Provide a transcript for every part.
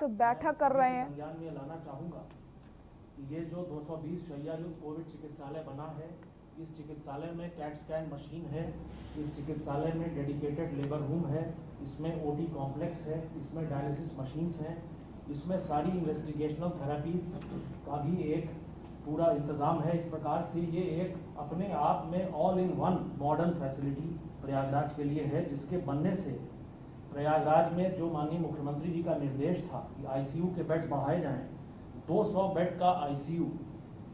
साथ बैठक कर रहे हैं। संज्ञान में लाना चाहूँगा कि ये जो 220 शैय्या युक्त कोविड चिकित्सालय बना है, इस चिकित्सालय में कैट स्कैन मशीन है, इस चिकित्सालय में डेडिकेटेड लेबर रूम है, इसमें ओटी कॉम्प्लेक्स है, इसमें डायलिसिस मशीन्स हैं, इसमें सारी इन्वेस्टिगेशनल थेरेपीज का भी एक पूरा इंतज़ाम है। इस प्रकार से ये एक अपने आप में all in one modern facility Prayagraj के लिए है, जिसके बनने से प्रयागराज में जो माननीय मुख्यमंत्री जी का निर्देश था कि आईसीयू के बेड्स बढ़ाए जाएं, 200 बेड का आईसीयू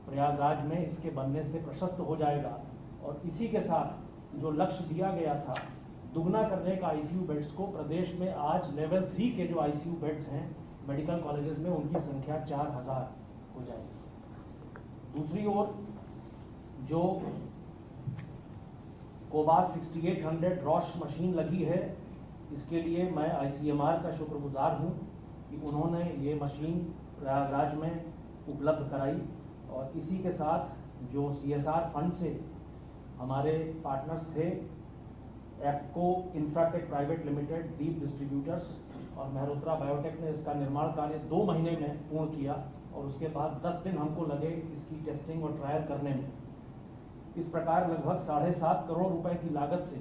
प्रयागराज में इसके बनने से प्रशस्त हो जाएगा। और इसी के साथ जो लक्ष्य दिया गया था दुगना करने का आईसीयू बेड्स को, प्रदेश में आज लेवल 3 के जो आईसीयू बेड्स हैं मेडिकल कॉलेजेस में, उनकी संख्या 4000 हो जाएगी। दूसरी ओर जो कोबास 6800 रॉश मशीन लगी है, इसके लिए मैं आईसीएमआर का शुक्रगुजार हूं कि उन्होंने ये मशीन प्रयागराज में उपलब्ध कराई। और इसी के साथ जो सीएसआर फंड से हमारे पार्टनर्स थे, एप्को इंफ्राटेक प्राइवेट लिमिटेड, दीप डिस्ट्रीब्यूटर्स और मेहरोत्रा बायोटेक ने इसका निर्माण कार्य 2 महीने में पूर्ण किया और उसके बाद 10 दिन हमको लगे इसकी टेस्टिंग और ट्रायल करने में। इस प्रकार लगभग 7.5 करोड़ रुपए की लागत से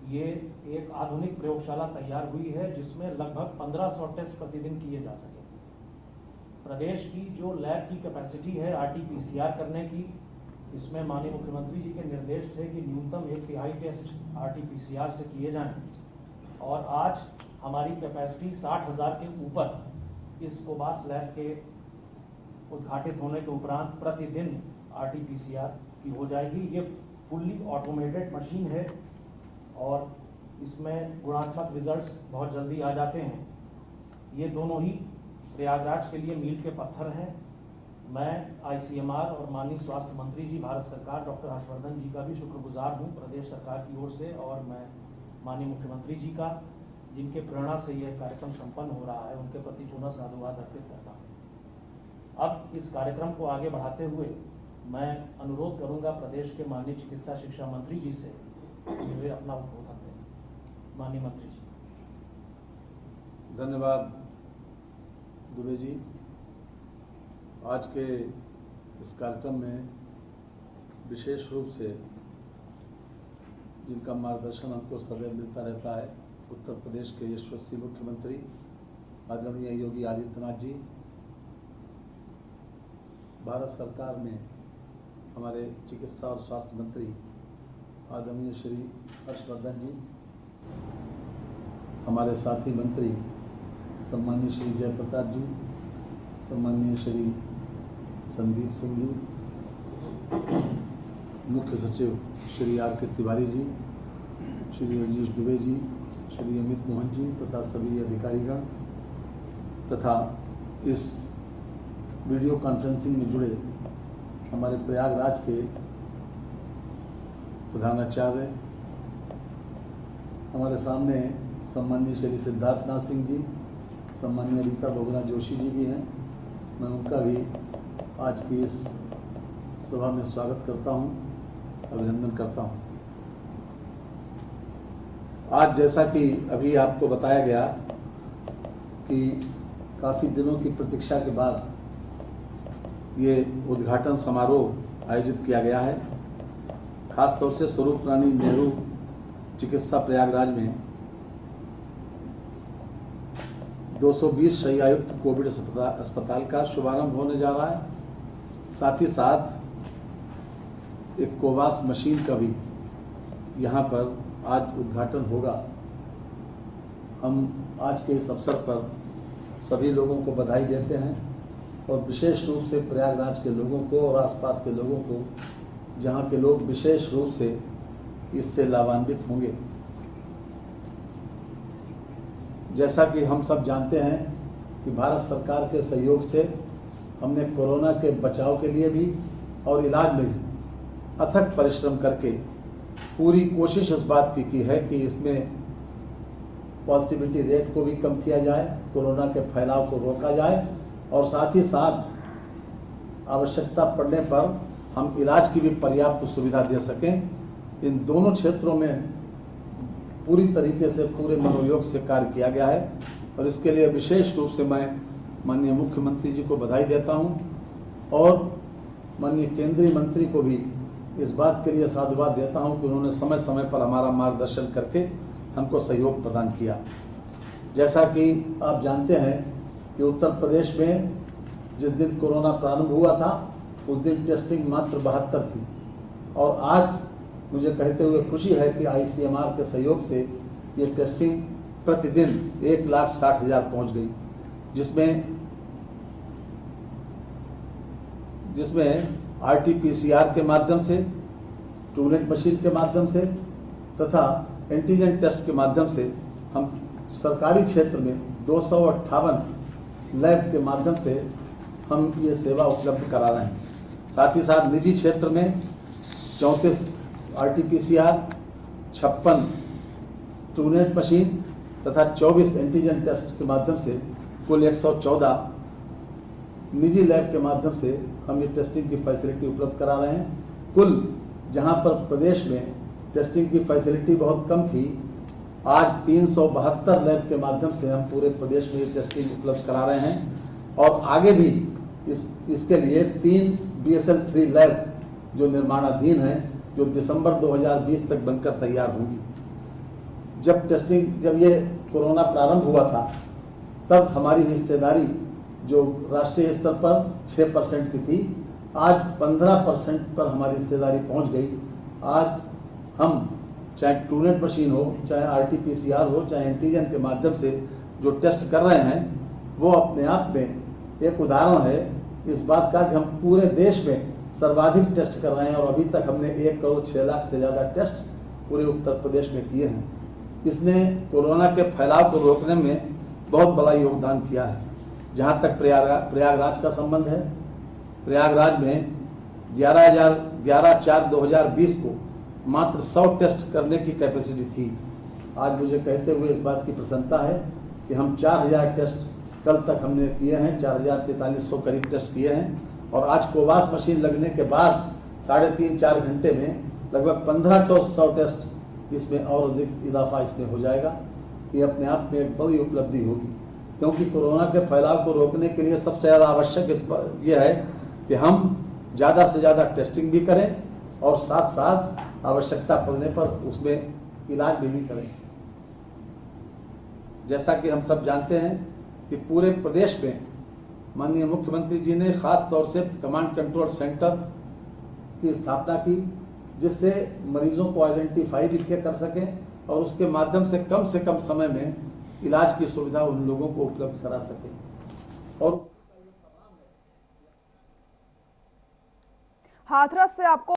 ये एक आधुनिक प्रयोगशाला तैयार हुई है, जिसमें लगभग 1500 टेस्ट प्रतिदिन किए जा सके। प्रदेश की जो लैब की कैपेसिटी है आरटीपीसीआर करने की, इसमें माननीय मुख्यमंत्री जी के निर्देश थे कि न्यूनतम 1/3 टेस्ट आरटीपीसीआर से किए जाएं। और आज हमारी कैपेसिटी 60,000 के ऊपर इस कोबास लैब के उद्घाटित होने के उपरांत प्रतिदिन आरटीपीसीआर की हो जाएगी। ये फुल्ली ऑटोमेटेड मशीन है और इसमें गुणात्मक रिजल्ट्स बहुत जल्दी आ जाते हैं। ये दोनों ही प्रयागराज के लिए मील के पत्थर हैं। मैं आईसीएमआर और माननीय स्वास्थ्य मंत्री जी भारत सरकार डॉक्टर हर्षवर्धन जी का भी शुक्रगुजार हूं प्रदेश सरकार की ओर से, और मैं माननीय मुख्यमंत्री जी का, जिनके प्रेरणा से यह कार्यक्रम संपन्न हो रहा है, उनके प्रति पुनः साधुवाद अर्पित करता हूँ। अब इस कार्यक्रम को आगे बढ़ाते हुए मैं अनुरोध करूंगा प्रदेश के माननीय चिकित्सा शिक्षा मंत्री जी से कि वे अपना उद्बोधन दें। माननीय मंत्री जी। धन्यवाद दुबे जी। आज के इस कार्यक्रम में विशेष रूप से जिनका मार्गदर्शन हमको सदैव मिलता रहता है, उत्तर प्रदेश के यशस्वी मुख्यमंत्री आदरणीय योगी आदित्यनाथ जी, भारत सरकार में हमारे चिकित्सा और स्वास्थ्य मंत्री आदरणीय श्री हर्षवर्धन जी, हमारे साथी मंत्री सम्मानीय श्री जयप्रताप जी, सम्मानीय श्री संदीप सिंह जी, मुख्य सचिव श्री आर.के. तिवारी जी, श्री रजनीश दुबे जी, श्री अमित मोहन जी तथा सभी अधिकारीगण तथा इस वीडियो कॉन्फ्रेंसिंग में जुड़े हमारे प्रयागराज के प्रधानाचार्य, हमारे सामने सम्मानीय श्री सिद्धार्थनाथ सिंह जी, सम्मानीय रीता बोगना जोशी जी भी हैं। मैं उनका भी आज की इस सभा में स्वागत करता हूं, अभिनंदन करता हूं। आज जैसा कि अभी आपको बताया गया कि काफ़ी दिनों की प्रतीक्षा के बाद ये उद्घाटन समारोह आयोजित किया गया है। खासतौर से स्वरूप रानी नेहरू चिकित्सा प्रयागराज में 220 शैय्यायुक्त कोविड अस्पताल का शुभारंभ होने जा रहा है। साथ ही साथ एक कोवास मशीन का भी यहाँ पर आज उद्घाटन होगा। हम आज के इस अवसर पर सभी लोगों को बधाई देते हैं और विशेष रूप से प्रयागराज के लोगों को और आसपास के लोगों को, जहाँ के लोग विशेष रूप से इससे लाभान्वित होंगे। जैसा कि हम सब जानते हैं कि भारत सरकार के सहयोग से हमने कोरोना के बचाव के लिए भी और इलाज में भी अथक परिश्रम करके पूरी कोशिश इस बात की है कि इसमें पॉजिटिविटी रेट को भी कम किया जाए, कोरोना के फैलाव को रोका जाए और साथ ही साथ आवश्यकता पड़ने पर हम इलाज की भी पर्याप्त सुविधा दे सकें। इन दोनों क्षेत्रों में पूरी तरीके से पूरे मनोयोग से कार्य किया गया है। और इसके लिए विशेष रूप से मैं माननीय मुख्यमंत्री जी को बधाई देता हूं और माननीय केंद्रीय मंत्री को भी इस बात के लिए साधुवाद देता हूं कि उन्होंने समय समय पर हमारा मार्गदर्शन करके हमको सहयोग प्रदान किया। जैसा कि आप जानते हैं कि उत्तर प्रदेश में जिस दिन कोरोना प्रारंभ हुआ था उस दिन टेस्टिंग मात्र 72 थी और आज मुझे कहते हुए खुशी है कि ICMR के सहयोग से ये टेस्टिंग प्रतिदिन 1,60,000 पहुंच गई, जिसमें RT-PCR के माध्यम से, ट्रूनेट मशीन के माध्यम से तथा एंटीजन टेस्ट के माध्यम से हम सरकारी क्षेत्र में 258 लैब के माध्यम से हम ये सेवा उपलब्ध करा रहे हैं। साथ ही साथ निजी क्षेत्र में 34 RT-PCR, 56 ट्रूनेट मशीन तथा 24 एंटीजन टेस्ट के माध्यम से कुल 114 निजी लैब के माध्यम से हम ये टेस्टिंग की फैसिलिटी उपलब्ध करा रहे हैं। कुल जहां पर प्रदेश में टेस्टिंग की फैसिलिटी बहुत कम थी, आज 372 लैब के माध्यम से हम पूरे प्रदेश में ये टेस्टिंग उपलब्ध करा रहे हैं और आगे भी इसके लिए 3 BSL-3 लैब जो निर्माणाधीन है, जो दिसंबर 2020 तक बनकर तैयार होंगी। जब ये कोरोना प्रारंभ हुआ था तब हमारी हिस्सेदारी जो राष्ट्रीय स्तर पर 6% की थी, आज 15% पर हमारी हिस्सेदारी पहुंच गई। आज हम चाहे ट्रूनेट मशीन हो, चाहे RT-PCR हो, चाहे एंटीजन के माध्यम से जो टेस्ट कर रहे हैं वो अपने आप में एक उदाहरण है इस बात का कि हम पूरे देश में सर्वाधिक टेस्ट कर रहे हैं और अभी तक हमने 1 करोड़ 6 लाख से ज्यादा टेस्ट पूरे उत्तर प्रदेश में किए हैं। इसने कोरोना के फैलाव को रोकने में बहुत बड़ा योगदान किया है। जहां तक प्रयागराज का संबंध है, प्रयागराज में 11/4/2020 को मात्र 100 टेस्ट करने की कैपेसिटी थी। आज मुझे कहते हुए इस बात की प्रसन्नता है कि हम 4000 टेस्ट कल तक हमने किए हैं, 4,4300 करीब टेस्ट किए हैं और आज कोवास मशीन लगने के बाद 3.5-4 घंटे में लगभग 1500 टेस्ट इसमें और अधिक इजाफा इसमें हो जाएगा। ये अपने आप में एक बड़ी उपलब्धि होगी, क्योंकि कोरोना के फैलाव को रोकने के लिए सबसे ज़्यादा आवश्यक ये है कि हम ज़्यादा से ज़्यादा टेस्टिंग भी करें और साथ साथ आवश्यकता पड़ने पर उसमें इलाज भी करें। जैसा कि हम सब जानते हैं कि पूरे प्रदेश में माननीय मुख्यमंत्री जी ने खास तौर से कमांड कंट्रोल सेंटर की स्थापना की, जिससे मरीजों को आइडेंटिफाई भी कर सकें और उसके माध्यम से कम समय में इलाज की सुविधा उन लोगों को उपलब्ध करा सके। और हाथरस से आपको